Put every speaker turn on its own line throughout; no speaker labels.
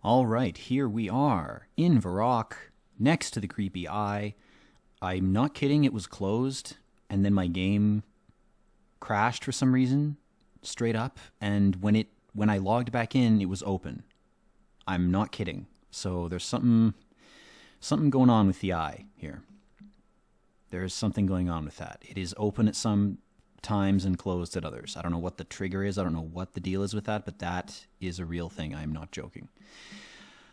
All right, here we are in Varrock, next to the creepy eye. I'm not kidding, it was closed, and then my game crashed for some reason, straight up, and when I logged back in, it was open. I'm not kidding. So there's something going on with the eye here. There's something going on with that. It is open at some times and closed at others. I don't know what the trigger is. I don't know what the deal is with that, but that is a real thing. I'm not joking.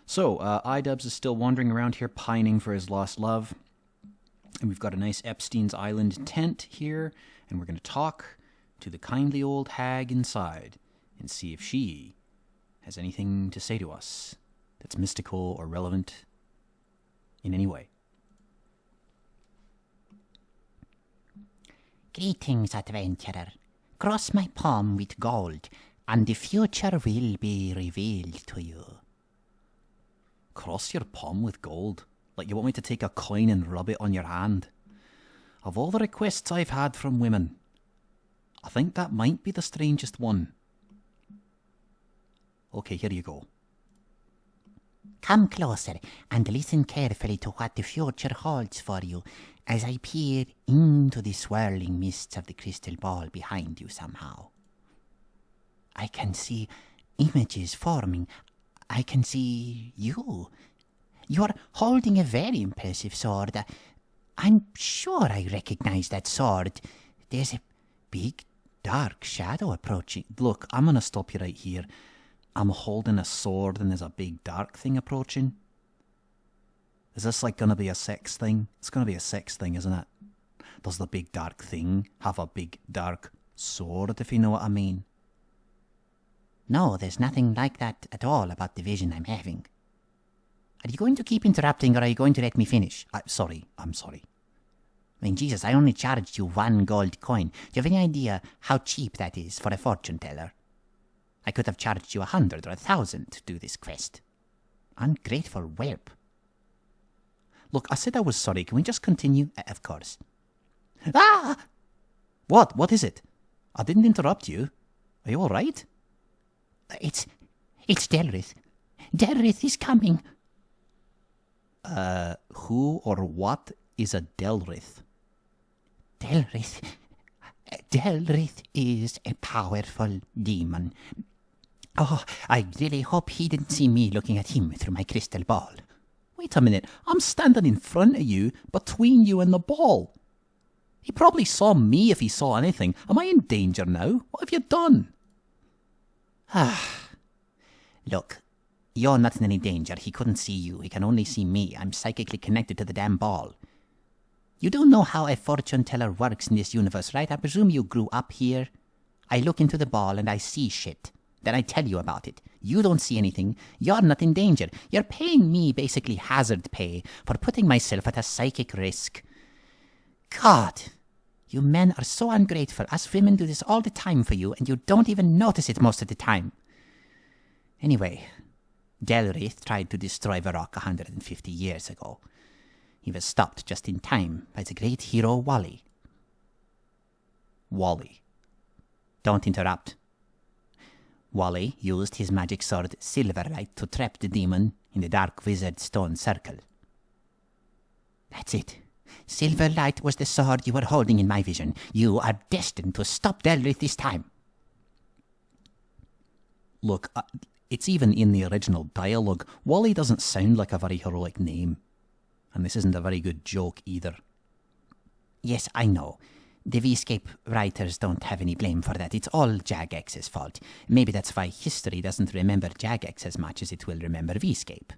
So, iDubbbz is still wandering around here, pining for his lost love. And we've got a nice Epstein's Island tent here, and we're going to talk to the kindly old hag inside and see if she has anything to say to us that's mystical or relevant in any way.
Greetings, adventurer. Cross my palm with gold, and the future will be revealed to you.
Cross your palm with gold? Like you want me to take a coin and rub it on your hand? Of all the requests I've had from women, I think that might be the strangest one. Okay, here you go.
Come closer and listen carefully to what the future holds for you as I peer into the swirling mists of the crystal ball behind you somehow. I can see images forming. I can see you. You are holding a very impressive sword. I'm sure I recognize that sword. There's a big, dark shadow approaching.
Look, I'm going to stop you right here. I'm holding a sword and there's a big, dark thing approaching. Is this like going to be a sex thing? It's going to be a sex thing, isn't it? Does the big, dark thing have a big, dark sword, if you know what I mean?
No, there's nothing like that at all about the vision I'm having. Are you going to keep interrupting or are you going to let me finish?
I'm sorry.
I mean, Jesus, I only charged you 1 gold coin. Do you have any idea how cheap that is for a fortune teller? I could have charged you 100 or 1,000 to do this quest. Ungrateful whelp.
Look, I said I was sorry. Can we just continue?
Of course.
Ah! What? What is it? I didn't interrupt you. Are you all right?
It's Delrith. Delrith is coming.
Who or what is a Delrith?
Delrith is a powerful demon. Oh, I really hope he didn't see me looking at him through my crystal ball.
Wait a minute, I'm standing in front of you, between you and the ball. He probably saw me if he saw anything. Am I in danger now? What have you done?
Look, you're not in any danger. He couldn't see you. He can only see me. I'm psychically connected to the damn ball. You do know how a fortune teller works in this universe, right? I presume you grew up here. I look into the ball and I see shit. Then I tell you about it. You don't see anything. You're not in danger. You're paying me basically hazard pay for putting myself at a psychic risk. God, you men are so ungrateful. Us women do this all the time for you and you don't even notice it most of the time. Anyway, Delrith tried to destroy Varrock 150 years ago. He was stopped just in time by the great hero Wally.
Wally.
Don't interrupt. Wally used his magic sword Silverlight to trap the demon in the Dark Wizard Stone Circle. That's it. Silverlight was the sword you were holding in my vision. You are destined to stop Delrith this time.
Look, it's even in the original dialogue. Wally doesn't sound like a very heroic name. And this isn't a very good joke either.
Yes, I know. The V-Scape writers don't have any blame for that. It's all Jagex's fault. Maybe that's why history doesn't remember Jagex as much as it will remember V-Scape.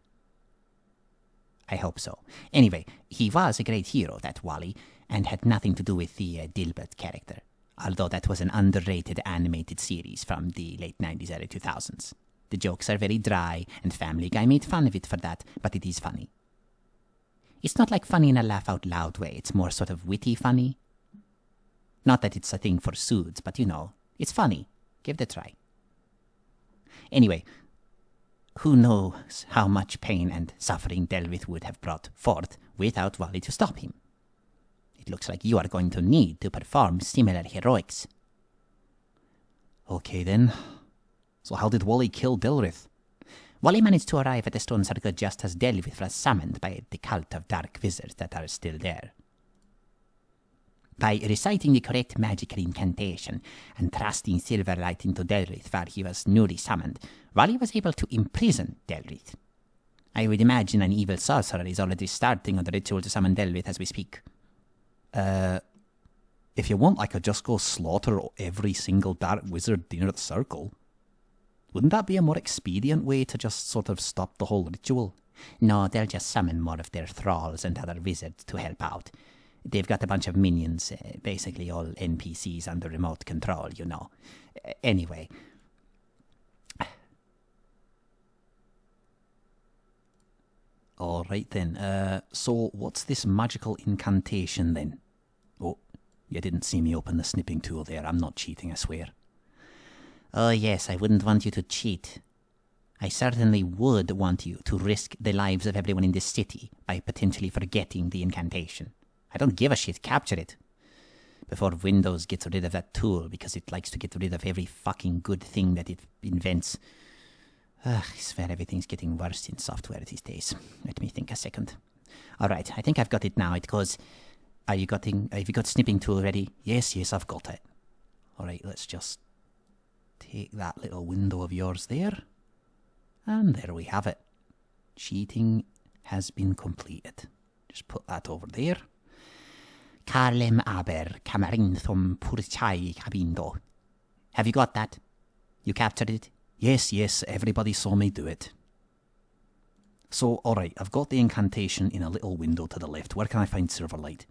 I hope so. Anyway, he was a great hero, that Wally, and had nothing to do with the Dilbert character. Although that was an underrated animated series from the late 90s, early 2000s. The jokes are very dry, and Family Guy made fun of it for that, but it is funny. It's not like funny in a laugh-out-loud way. It's more sort of witty funny. Not that it's a thing for suits, but you know, it's funny. Give it a try. Anyway, who knows how much pain and suffering Delrith would have brought forth without Wally to stop him. It looks like you are going to need to perform similar heroics.
Okay then. So how did Wally kill Delrith?
Wally managed to arrive at the stone circle just as Delvith was summoned by the cult of dark wizards that are still there. By reciting the correct magical incantation and thrusting Silverlight into Delrith while he was newly summoned, Wally was able to imprison Delrith. I would imagine an evil sorcerer is already starting on the ritual to summon Delrith as we speak.
If you want, I could just go slaughter every single dark wizard near the circle. Wouldn't that be a more expedient way to just sort of stop the whole ritual?
No, they'll just summon more of their thralls and other wizards to help out. They've got a bunch of minions, basically all NPCs under remote control, you know. Anyway.
All right then. So what's this magical incantation then? Oh, you didn't see me open the snipping tool there. I'm not cheating, I swear.
Oh yes, I wouldn't want you to cheat. I certainly would want you to risk the lives of everyone in this city by potentially forgetting the incantation. I don't give a shit, capture it. Before Windows gets rid of that tool because it likes to get rid of every fucking good thing that it invents. I swear everything's getting worse in software these days. Let me think a second. Alright, I think I've got it now. It goes, have you got snipping tool ready?
Yes, I've got it. Alright, let's just take that little window of yours there. And there we have it. Cheating has been completed. Just put that over there.
Carlem aber camarinthum purchai cabindo. Have you got that? You captured it?
Yes, everybody saw me do it. So, alright, I've got the incantation in a little window to the left. Where can I find Silverlight?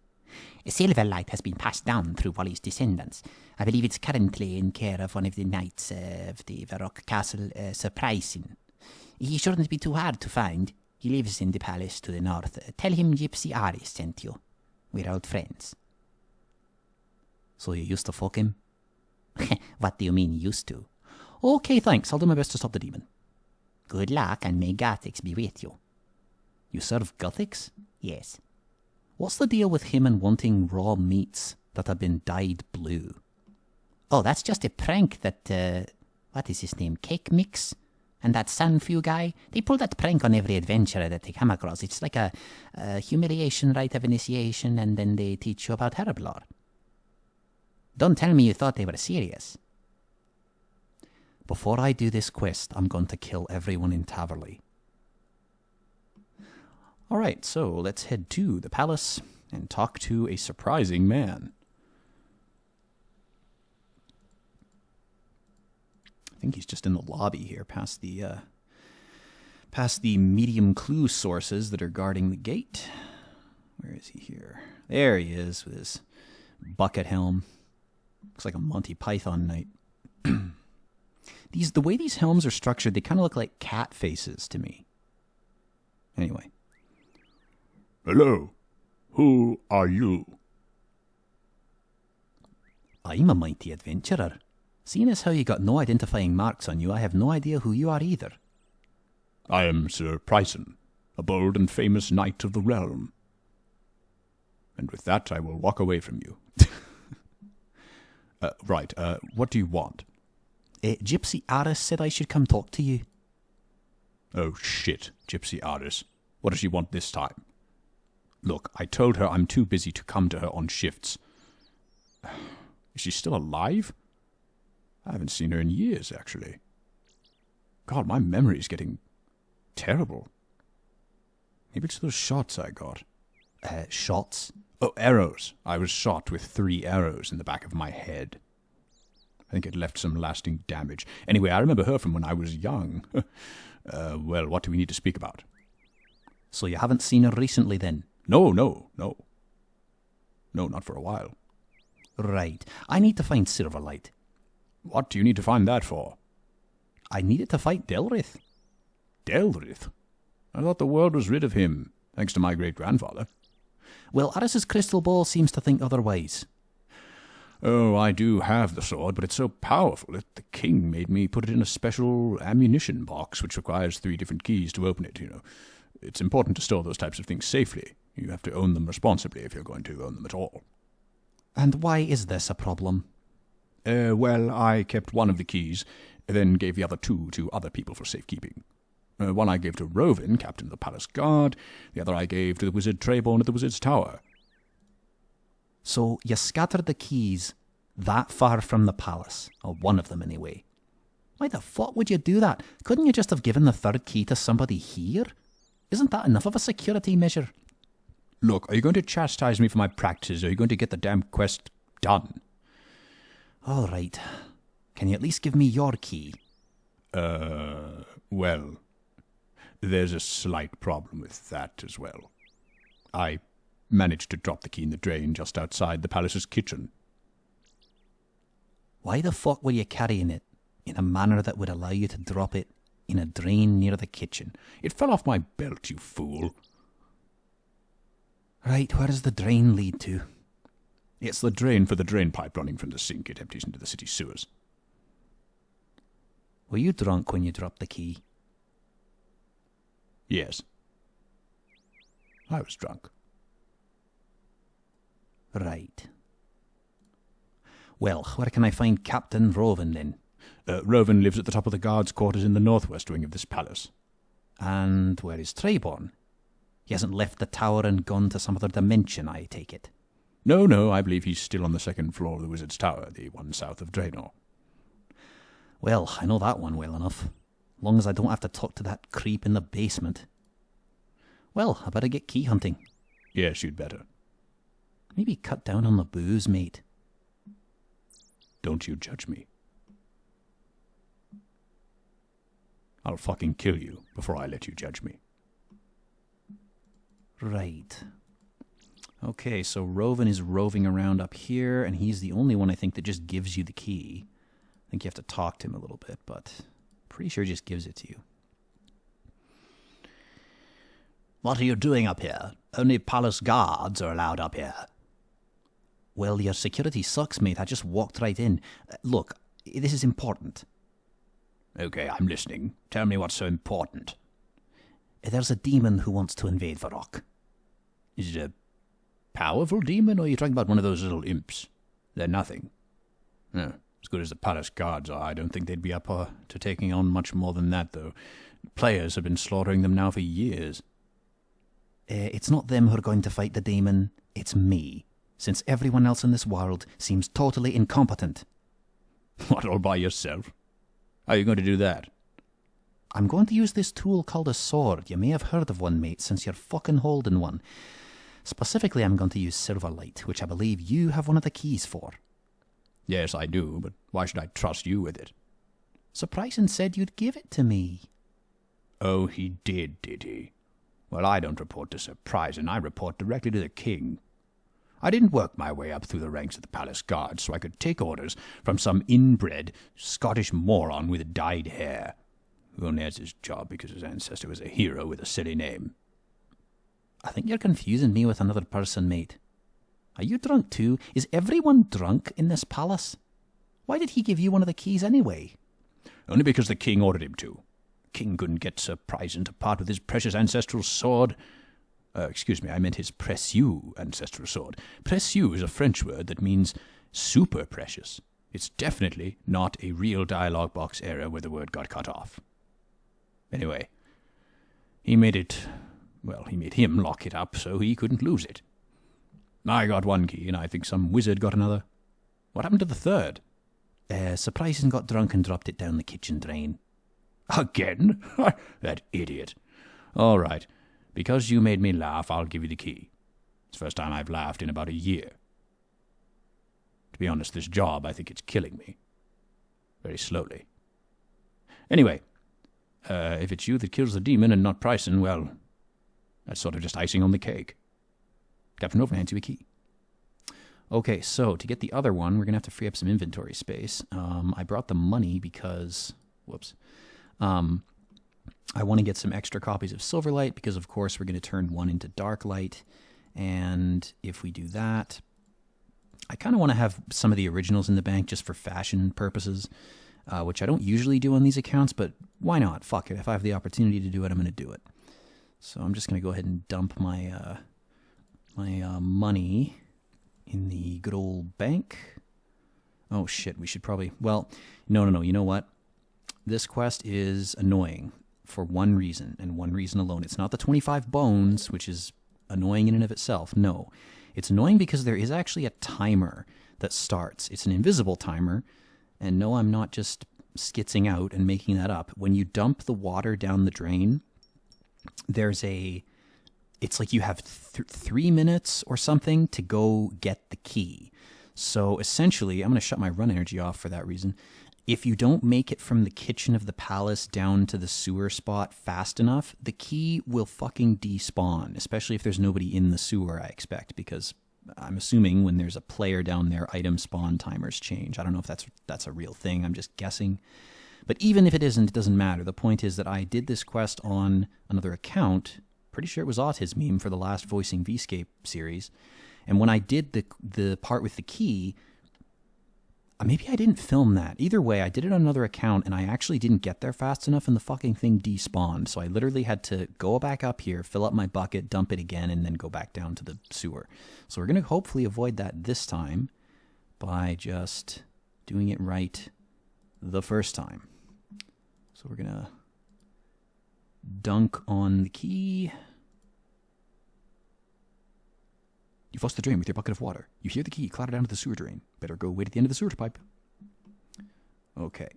Silverlight has been passed down through Wally's descendants. I believe it's currently in care of one of the knights of the Varrock Castle, Surprising. He shouldn't be too hard to find. He lives in the palace to the north. Tell him Gypsy Aris sent you. We're old friends.
So you used to fuck him?
What do you mean, used to?
Okay, thanks. I'll do my best to stop the demon.
Good luck, and may Gothics be with you.
You serve Gothics?
Yes.
What's the deal with him and wanting raw meats that have been dyed blue?
Oh, that's just a prank that, what is his name? Cake Mix? And that Sanfu guy? They pull that prank on every adventurer that they come across. It's like a humiliation rite of initiation, and then they teach you about herb lore. Don't tell me you thought they were serious.
Before I do this quest, I'm going to kill everyone in Taverley. Alright, so let's head to the palace and talk to a surprising man. I think he's just in the lobby here, past the medium clue sources that are guarding the gate. Where is he here? There he is with his bucket helm. Looks like a Monty Python knight. The way these helms are structured, they kind of look like cat faces to me. Anyway.
Hello. Who are you?
I'm a mighty adventurer. Seeing as how you got no identifying marks on you, I have no idea who you are either.
I am Sir Pryson, a bold and famous knight of the realm. And with that, I will walk away from you. Right, what do you want?
Gypsy Aris said I should come talk to you.
Oh, shit, Gypsy Aris. What does she want this time? Look, I told her I'm too busy to come to her on shifts. Is she still alive? I haven't seen her in years, actually. God, my memory's getting terrible. Maybe it's those shots I got.
Shots?
Oh, arrows. I was shot with 3 arrows in the back of my head. I think it left some lasting damage. Anyway, I remember her from when I was young. Well, what do we need to speak about?
So you haven't seen her recently, then?
No, not for a while.
Right. I need to find Silverlight.
What do you need to find that for?
I needed to fight Delrith.
Delrith? I thought the world was rid of him, thanks to my great-grandfather.
Well, Aris's crystal ball seems to think otherwise.
Oh, I do have the sword, but it's so powerful that the king made me put it in a special ammunition box, which requires 3 different keys to open it, you know. It's important to store those types of things safely. You have to own them responsibly if you're going to own them at all.
And why is this a problem?
Well, I kept one of the keys, then gave the other 2 to other people for safekeeping. One I gave to Rovin, captain of the palace guard. The other I gave to the wizard Trayborn at the wizard's tower.
So you scattered the keys that far from the palace, or one of them anyway. Why the fuck would you do that? Couldn't you just have given the third key to somebody here? Isn't that enough of a security measure?
Look, are you going to chastise me for my practices, or are you going to get the damn quest done?
All right. Can you at least give me your key?
Well, there's a slight problem with that as well. I managed to drop the key in the drain just outside the palace's kitchen.
Why the fuck were you carrying it in a manner that would allow you to drop it in a drain near the kitchen?
It fell off my belt, you fool.
Right, where does the drain lead to?
It's the drain for the drain pipe running from the sink. It empties into the city sewers.
Were you drunk when you dropped the key?
Yes. I was drunk.
Right. Well, where can I find Captain Rovin then?
Rovin lives at the top of the guards' quarters in the northwest wing of this palace.
And where is Trayborn? He hasn't left the tower and gone to some other dimension, I take it.
No, I believe he's still on the second floor of the wizard's tower, the one south of Draenor.
Well, I know that one well enough. Long as I don't have to talk to that creep in the basement. Well, I better get key hunting.
Yes, you'd better.
Maybe cut down on the booze, mate.
Don't you judge me. I'll fucking kill you before I let you judge me.
Right. Okay, so Rovin is roving around up here, and he's the only one I think that just gives you the key. I think you have to talk to him a little bit, but pretty sure he just gives it to you.
What are you doing up here? Only palace guards are allowed up here.
Well, your security sucks, mate. I just walked right in. Look, this is important.
Okay, I'm listening. Tell me what's so important.
There's a demon who wants to invade Varrock.
Is it a powerful demon, or are you talking about one of those little imps? They're nothing. No, as good as the palace guards are, I don't think they'd be up to taking on much more than that, though. Players have been slaughtering them now for years.
It's not them who are going to fight the demon, it's me, since everyone else in this world seems totally incompetent.
What, all by yourself? How are you going to do that?
I'm going to use this tool called a sword. You may have heard of one, mate, since you're fucking holding one. Specifically, I'm going to use Silverlight, which I believe you have one of the keys for.
Yes, I do, but why should I trust you with it?
Surprising said you'd give it to me.
Oh, he did he? Well, I don't report to Surprising, I report directly to the king. I didn't work my way up through the ranks of the palace guards so I could take orders from some inbred Scottish moron with dyed hair, who only has his job because his ancestor was a hero with a silly name.
I think you're confusing me with another person, mate. Are you drunk too? Is everyone drunk in this palace? Why did he give you one of the keys anyway?
Only because the king ordered him to. King couldn't get Surprising to part with his precious ancestral sword. Excuse me, I meant his précieux ancestral sword. Précieux is a French word that means super precious. It's definitely not a real dialogue box error where the word got cut off. Anyway, he made him lock it up so he couldn't lose it. I got one key, and I think some wizard got another. What happened to the third?
Surprising got drunk and dropped it down the kitchen drain.
Again? That idiot. All right. Because you made me laugh, I'll give you the key. It's the first time I've laughed in about a year. To be honest, this job, I think it's killing me. Very slowly. Anyway, if it's you that kills the demon and not Pricin, well, that's sort of just icing on the cake. Captain Rovin hands you a key.
Okay, so to get the other one, we're going to have to free up some inventory space. I brought the money because... Whoops. I want to get some extra copies of Silverlight because, of course, we're going to turn one into Darklight. And if we do that, I kind of want to have some of the originals in the bank just for fashion purposes, which I don't usually do on these accounts, but why not? Fuck it. If I have the opportunity to do it, I'm going to do it. So I'm just going to go ahead and dump my money in the good old bank. Oh, shit. We should probably... Well, no. You know what? This quest is annoying. for one reason, and one reason alone. It's not the 25 bones, which is annoying in and of itself. No. It's annoying because there is actually a timer that starts. It's an invisible timer. And no, I'm not just skitzing out and making that up. When you dump the water down the drain, it's like you have 3 minutes or something to go get the key. So essentially, I'm going to shut my run energy off for that reason. If you don't make it from the kitchen of the palace down to the sewer spot fast enough, the key will fucking despawn, especially if there's nobody in the sewer, I expect, because I'm assuming when there's a player down there, item spawn timers change. I don't know if that's a real thing. I'm just guessing. But even if it isn't, it doesn't matter. The point is that I did this quest on another account. Pretty sure it was Autismeme for the last Voicing Vscape series. And when I did the part with the key, maybe I didn't film that. Either way, I did it on another account, and I actually didn't get there fast enough, and the fucking thing despawned. So I literally had to go back up here, fill up my bucket, dump it again, and then go back down to the sewer. So we're going to hopefully avoid that this time by just doing it right the first time. So we're going to dunk on the key. You flush the drain with your bucket of water. You hear the key clatter down to the sewer drain. Better go wait at the end of the sewer pipe. Okay.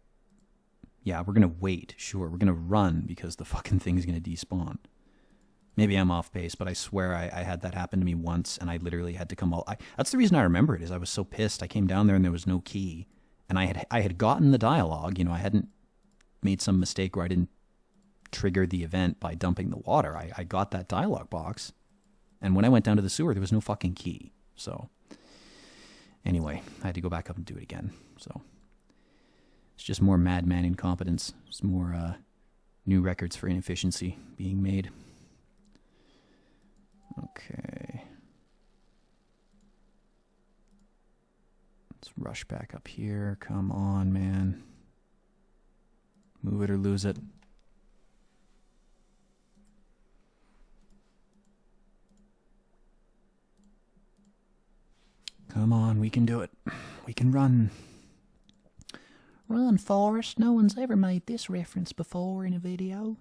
Yeah, we're going to wait. Sure, we're going to run because the fucking thing's going to despawn. Maybe I'm off base, but I swear I had that happen to me once, and I literally had to come that's the reason I remember it, is I was so pissed. I came down there and there was no key. And I had gotten the dialogue. I hadn't made some mistake where I didn't trigger the event by dumping the water. I got that dialogue box. And when I went down to the sewer, there was no fucking key. So, anyway, I had to go back up and do it again. So, it's just more madman incompetence. It's more new records for inefficiency being made. Okay. Let's rush back up here. Come on, man. Move it or lose it. Come on, we can do it. We can run.
Run, Forrest. No one's ever made this reference before in a video.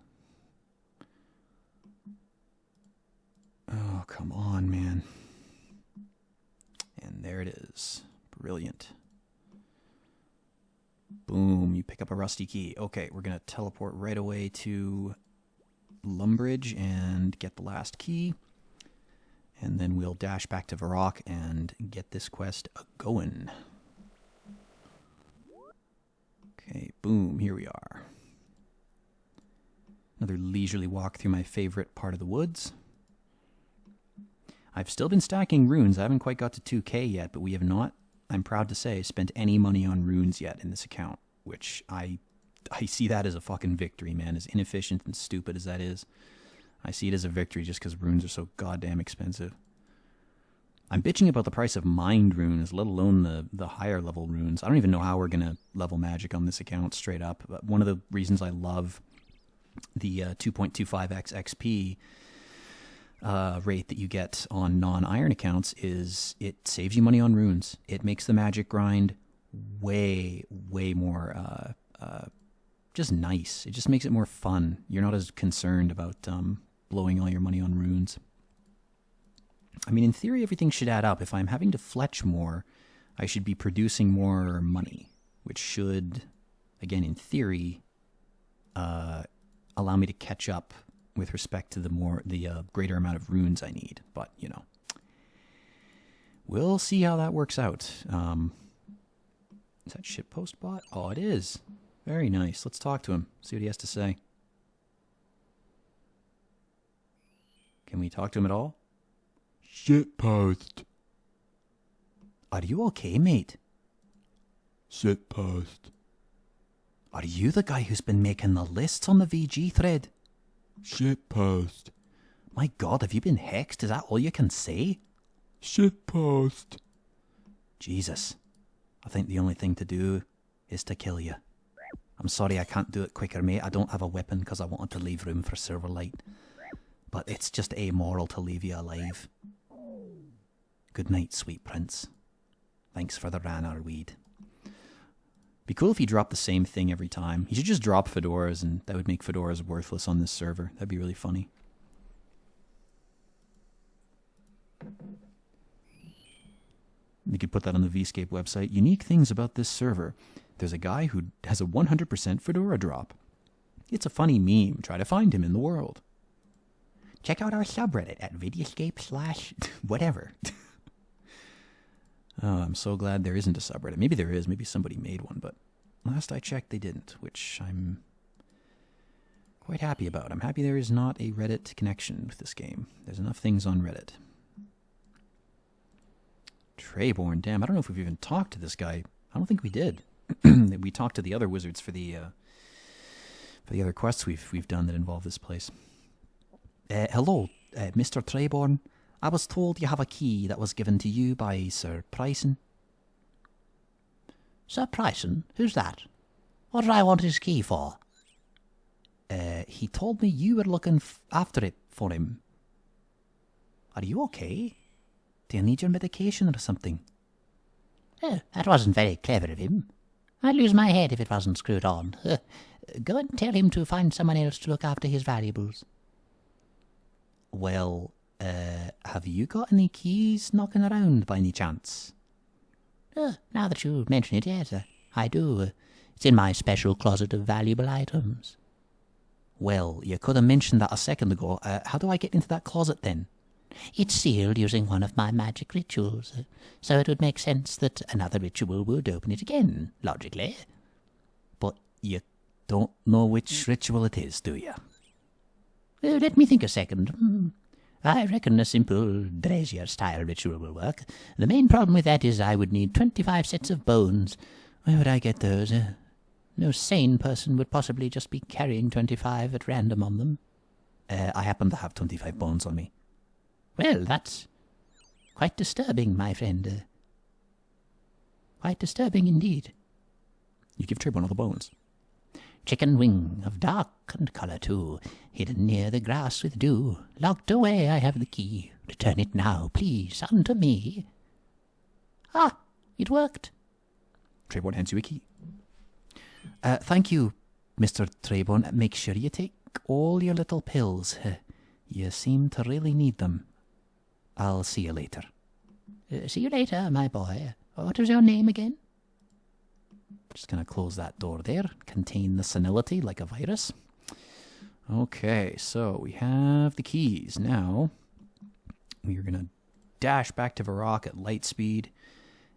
Oh, come on, man. And there it is. Brilliant. Boom, you pick up a rusty key. Okay, we're going to teleport right away to Lumbridge and get the last key. And then we'll dash back to Varrock and get this quest going. Okay, boom, here we are. Another leisurely walk through my favorite part of the woods. I've still been stacking runes. I haven't quite got to 2K yet, but we have not, I'm proud to say, spent any money on runes yet in this account, which I see that as a fucking victory, man. As inefficient and stupid as that is, I see it as a victory just because runes are so goddamn expensive. I'm bitching about the price of mined runes, let alone the higher level runes. I don't even know how we're going to level magic on this account straight up. But one of the reasons I love the 2.25x XP rate that you get on non-iron accounts is it saves you money on runes. It makes the magic grind way, way more just nice. It just makes it more fun. You're not as concerned about blowing all your money on runes. I mean, in theory, everything should add up. If I'm having to fletch more, I should be producing more money, which should, again, in theory, allow me to catch up with respect to the greater amount of runes I need. But, we'll see how that works out. Is that shitpost bot? Oh, it is. Very nice. Let's talk to him. See what he has to say. Can we talk to him at all?
Shitpost.
Are you okay, mate?
Shitpost.
Are you the guy who's been making the lists on the VG thread?
Shitpost.
My God, have you been hexed? Is that all you can say?
Shitpost.
Jesus. I think the only thing to do is to kill you. I'm sorry I can't do it quicker, mate. I don't have a weapon because I wanted to leave room for Silverlight. But it's just amoral to leave you alive. Good night, sweet prince. Thanks for the Ranarweed. Be cool if he dropped the same thing every time. He should just drop fedoras, and that would make fedoras worthless on this server. That'd be really funny. You could put that on the Vscape website. Unique things about this server. There's a guy who has a 100% fedora drop. It's a funny meme. Try to find him in the world.
Check out our subreddit at Vidscape/ whatever.
Oh, I'm so glad there isn't a subreddit. Maybe there is. Maybe somebody made one, but last I checked, they didn't, which I'm quite happy about. I'm happy there is not a Reddit connection with this game. There's enough things on Reddit. Treyborn, damn, I don't know if we've even talked to this guy. I don't think we did. We talked to the other wizards for the other quests we've done that involve this place.
Hello, Mr. Treyborn. I was told you have a key that was given to you by Sir Pryson. Sir Pryson? Who's that? What did I want his key for? He told me you were looking after it for him. Are you okay? Do you need your medication or something? Oh, that wasn't very clever of him. I'd lose my head if it wasn't screwed on. Go and tell him to find someone else to look after his valuables. Well, have you got any keys knocking around by any chance? Now that you mention it, yes, I do. It's in my special closet of valuable items. Well, you could have mentioned that a second ago. How do I get into that closet then? It's sealed using one of my magic rituals, so it would make sense that another ritual would open it again, logically. But you don't know which ritual it is, do you? Let me think a second. I reckon a simple brazier-style ritual will work. The main problem with that is I would need 25 sets of bones. Where would I get those? No sane person would possibly just be carrying 25 at random on them. I happen to have 25 bones on me. Well, that's quite disturbing, my friend. Quite disturbing indeed.
You give Treyborn all the bones.
Chicken wing, of darkened colour too, hidden near the grass with dew. Locked away I have the key. Return it now, please, unto me. Ah, it worked.
Treyborn hands you a key.
Thank you, Mr. Treyborn. Make sure you take all your little pills. You seem to really need them. I'll see you later. See you later, my boy. What was your name again? Just going to close that door there. Contain the senility like a virus.
Okay, so we have the keys. Now, we are going to dash back to Varrock at light speed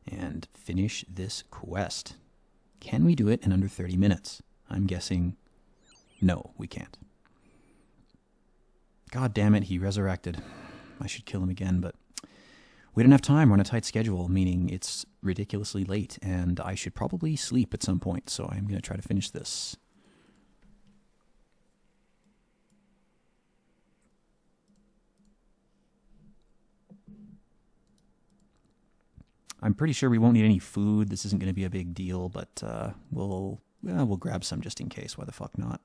and finish this quest. Can we do it in under 30 minutes? I'm guessing no, we can't. God damn it, he resurrected. I should kill him again, but we don't have time. We're on a tight schedule, meaning it's ridiculously late, and I should probably sleep at some point, so I'm going to try to finish this. I'm pretty sure we won't need any food. This isn't going to be a big deal, but we'll grab some just in case. Why the fuck not?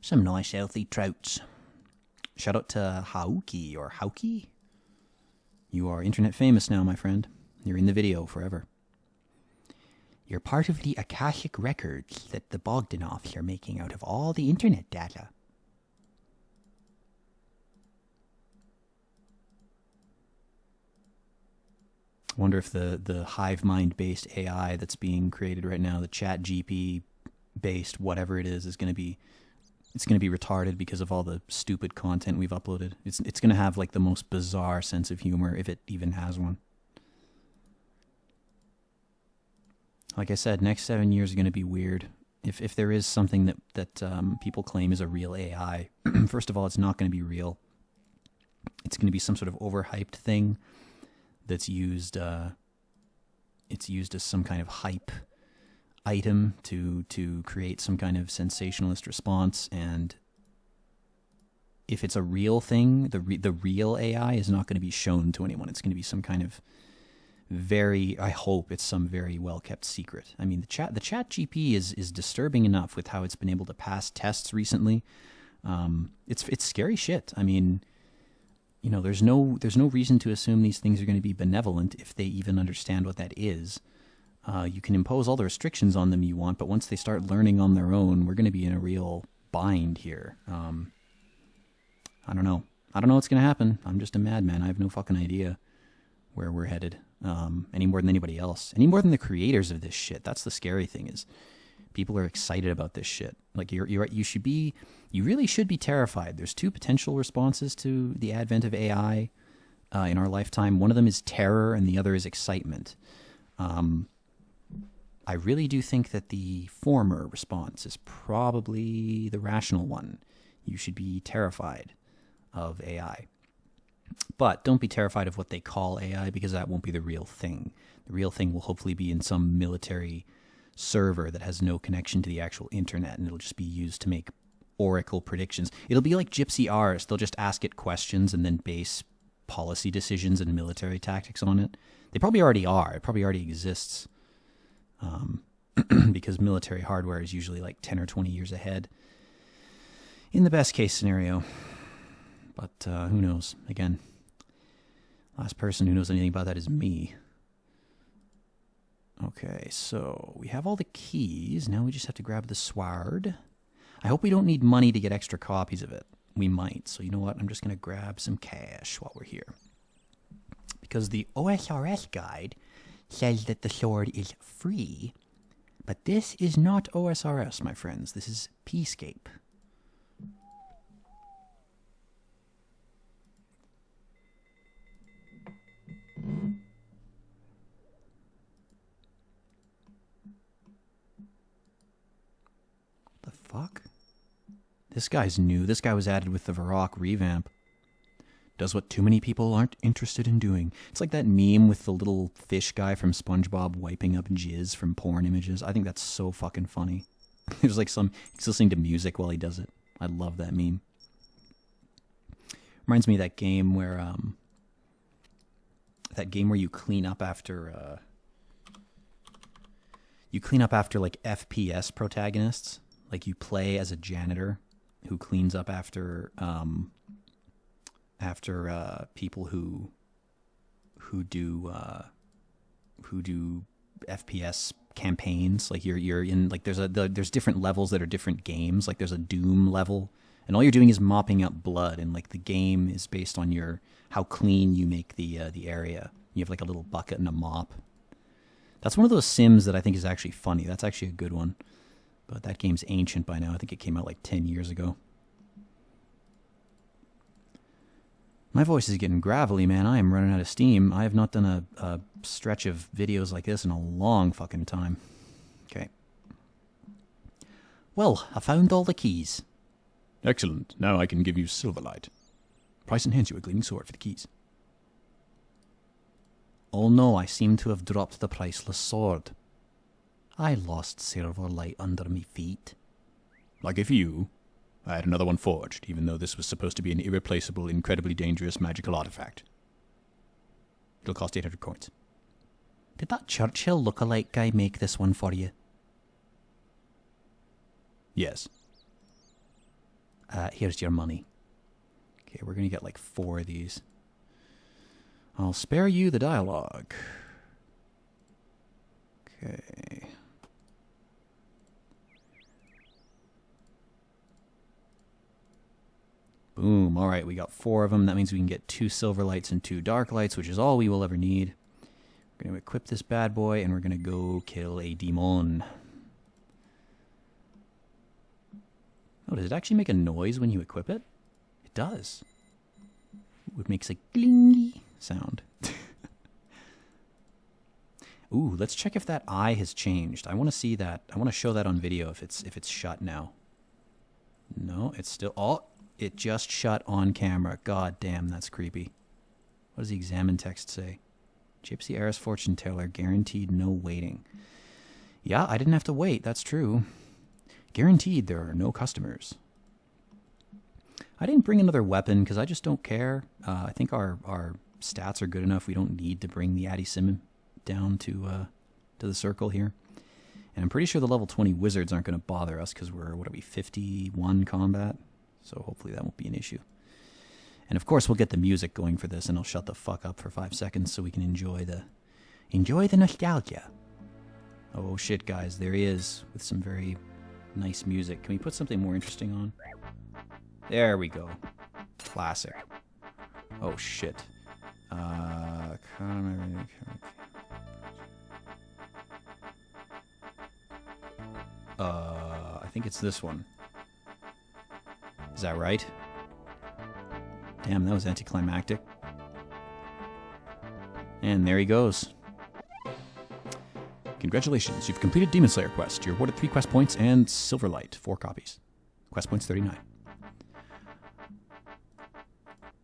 Some nice healthy trouts.
Shout out to Hauki or Hauki. You are internet famous now, my friend. You're in the video forever.
You're part of the Akashic records that the Bogdanovs are making out of all the internet data.
I wonder if the hive mind based AI that's being created right now, the ChatGPT based whatever it is going to be, it's going to be retarded because of all the stupid content we've uploaded. It's going to have like the most bizarre sense of humor, if it even has one. Like I said, next 7 years are going to be weird. If there is something that people claim is a real AI, first of all, it's not going to be real. It's going to be some sort of overhyped thing that's used. It's used as some kind of hype item to create some kind of sensationalist response, and if it's a real thing, the real AI is not going to be shown to anyone. It's going to be some kind of I hope it's some very well kept secret. I mean, the ChatGPT is disturbing enough with how it's been able to pass tests recently. It's scary shit. I mean, there's no reason to assume these things are going to be benevolent if they even understand what that is. You can impose all the restrictions on them you want, but once they start learning on their own, we're going to be in a real bind here. I don't know. I don't know what's going to happen. I'm just a madman. I have no fucking idea where we're headed, any more than anybody else. Any more than the creators of this shit. That's the scary thing, is people are excited about this shit. Like, you really should be terrified. There's two potential responses to the advent of AI in our lifetime. One of them is terror, and the other is excitement. I really do think that the former response is probably the rational one. You should be terrified of AI. But don't be terrified of what they call AI, because that won't be the real thing. The real thing will hopefully be in some military server that has no connection to the actual internet, and it'll just be used to make oracle predictions. It'll be like Gypsy R's. They'll just ask it questions and then base policy decisions and military tactics on it. They probably already are. It probably already exists. Because military hardware is usually like 10 or 20 years ahead in the best case scenario. But who knows? Again, last person who knows anything about that is me. Okay, so we have all the keys. Now we just have to grab the sword. I hope we don't need money to get extra copies of it. We might. So you know what? I'm just going to grab some cash while we're here. Because the OSRS guide says that the sword is free. But this is not OSRS, my friends. This is Peacecape. The fuck? This guy's new. This guy was added with the VVR revamp. Does what too many people aren't interested in doing. It's like that meme with the little fish guy from SpongeBob wiping up jizz from porn images. I think that's so fucking funny. There's like he's listening to music while he does it. I love that meme. Reminds me of that game where you clean up after like FPS protagonists. Like, you play as a janitor who cleans up after people who do FPS campaigns. Like, you're in, like, there's different levels that are different games. Like, there's a Doom level, and all you're doing is mopping up blood, and like the game is based on how clean you make the area. You have like a little bucket and a mop. That's one of those Sims that I think is actually funny. That's actually a good one. But that game's ancient by now. I think it came out like 10 years ago. My voice is getting gravelly, man. I am running out of steam. I have not done a stretch of videos like this in a long fucking time. Okay. Well, I found all the keys.
Excellent. Now I can give you Silverlight. Price and hands you a gleaming sword for the keys.
Oh no, I seem to have dropped the priceless sword. I lost Silverlight under me feet.
Lucky for you, I had another one forged, even though this was supposed to be an irreplaceable, incredibly dangerous magical artifact. It'll cost 800 coins.
Did that Churchill look-alike guy make this one for you?
Yes.
Here's your money.
Okay, we're going to get like 4 of these. I'll spare you the dialogue. Okay. Boom. All right, we got 4 of them. That means we can get 2 silver lights and 2 dark lights, which is all we will ever need. We're going to equip this bad boy, and we're going to go kill a demon. Oh, does it actually make a noise when you equip it? It does. It makes a glingy sound. Ooh, let's check if that eye has changed. I want to see that. I want to show that on video if it's shut now. No, it's still... Oh, it just shut on camera. God damn, that's creepy. What does the examine text say? Gypsy Heiress Fortune Teller, guaranteed no waiting. Yeah, I didn't have to wait. That's true. Guaranteed there are no customers. I didn't bring another weapon because I just don't care. I think our stats are good enough. We don't need to bring the Addy Sim down to the circle here. And I'm pretty sure the level 20 wizards aren't going to bother us because we're, 51 combat? So hopefully that won't be an issue. And of course, we'll get the music going for this, and I'll shut the fuck up for 5 seconds so we can enjoy the nostalgia. Oh shit, guys, there he is with some very nice music. Can we put something more interesting on? There we go. Classic. Oh shit. I think it's this one. Is that right? Damn, that was anticlimactic. And there he goes. Congratulations, you've completed Demon Slayer Quest. You're awarded 3 quest points and Silverlight, 4 copies. Quest points 39.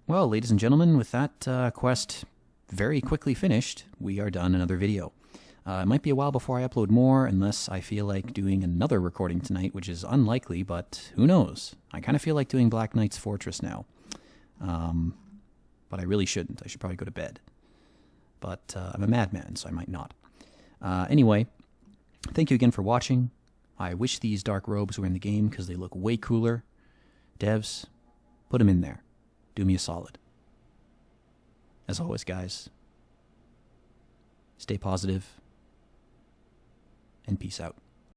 Well, ladies and gentlemen, with that quest very quickly finished, we are done another video. It might be a while before I upload more, unless I feel like doing another recording tonight, which is unlikely, but who knows? I kind of feel like doing Black Knight's Fortress now. But I really shouldn't. I should probably go to bed. But I'm a madman, so I might not. Anyway, thank you again for watching. I wish these dark robes were in the game because they look way cooler. Devs, put them in there. Do me a solid. As always, guys, stay positive and peace out.